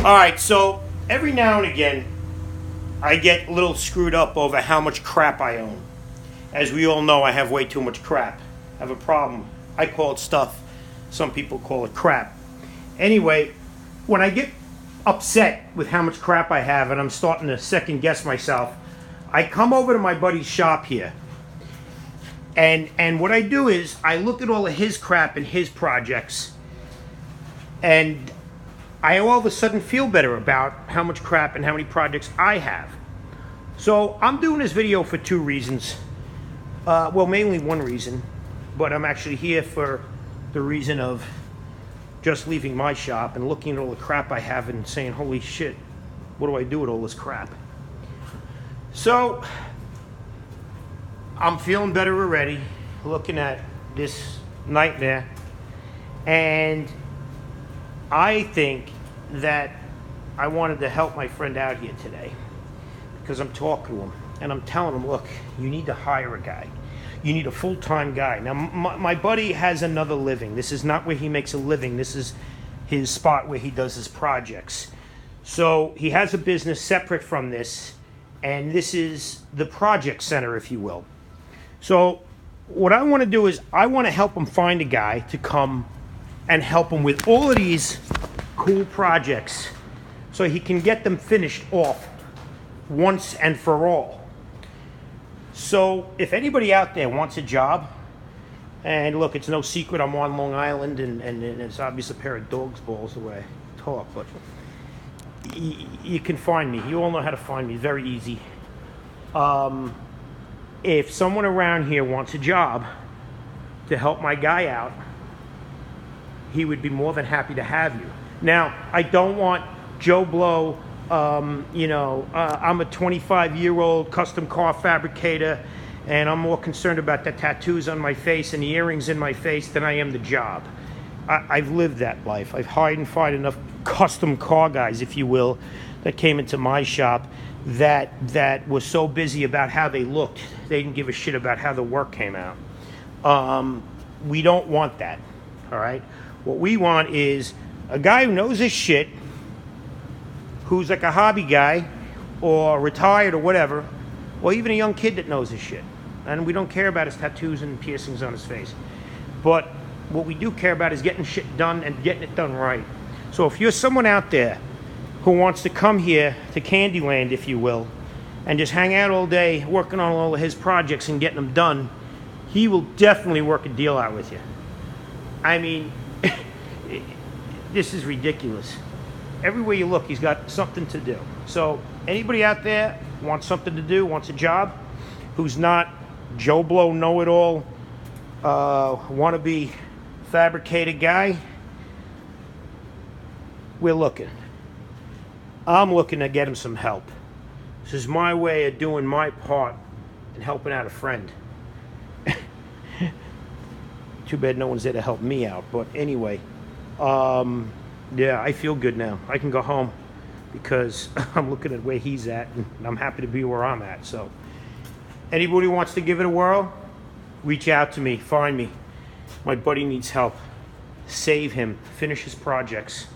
All right, so every now and again, I get a little screwed up over how much crap I own. As we all know, I have way too much crap. I have a problem. I call it stuff. Some people call it crap. Anyway, when I get upset with how much crap I have and I'm starting to second guess myself, I come over to my buddy's shop here. And what I do is I look at all of his crap and his projects, and I all of a sudden feel better about how much crap and how many projects I have. So I'm doing this video for two reasons. Well, mainly one reason, but I'm actually here for the reason of just leaving my shop and looking at all the crap I have and saying, holy shit, what do I do with all this crap? So I'm feeling better already, looking at this nightmare, and I think that I wanted to help my friend out here today because I'm talking to him and I'm telling him, look, you need to hire a guy. You need a full-time guy. Now, my buddy has another living. This is not where he makes a living. This is his spot where he does his projects. So he has a business separate from this, and this is the project center, if you will. So what I want to do is I want to help him find a guy to come and help him with all of these cool projects so he can get them finished off once and for all. So if anybody out there wants a job, and look, it's no secret I'm on Long Island, and it's obviously a pair of dog's balls the way I talk, but you can find me. You all know how to find me. Very easy. If someone around here wants a job to help my guy out, he would be more than happy to have you. Now, I don't want Joe Blow, I'm a 25-year-old custom car fabricator, and I'm more concerned about the tattoos on my face and the earrings in my face than I am the job. I've lived that life. I've hired and fired enough custom car guys, if you will, that came into my shop that was so busy about how they looked, they didn't give a shit about how the work came out. We don't want that, all right? What we want is a guy who knows his shit, who's like a hobby guy or retired or whatever, or even a young kid that knows his shit. And we don't care about his tattoos and piercings on his face. But what we do care about is getting shit done and getting it done right. So if you're someone out there who wants to come here to Candyland, if you will, and just hang out all day working on all of his projects and getting them done, he will definitely work a deal out with you. I mean, this is ridiculous. Everywhere you look, he's got something to do. So anybody out there wants something to do, wants a job, who's not Joe Blow know-it-all, wannabe fabricator guy, we're looking. I'm looking to get him some help. This is my way of doing my part and helping out a friend. Too bad no one's there to help me out. But anyway, yeah, I feel good now. I can go home because I'm looking at where he's at, and I'm happy to be where I'm at. So anybody who wants to give it a whirl, reach out to me, find me. My buddy needs help. Save him, finish his projects.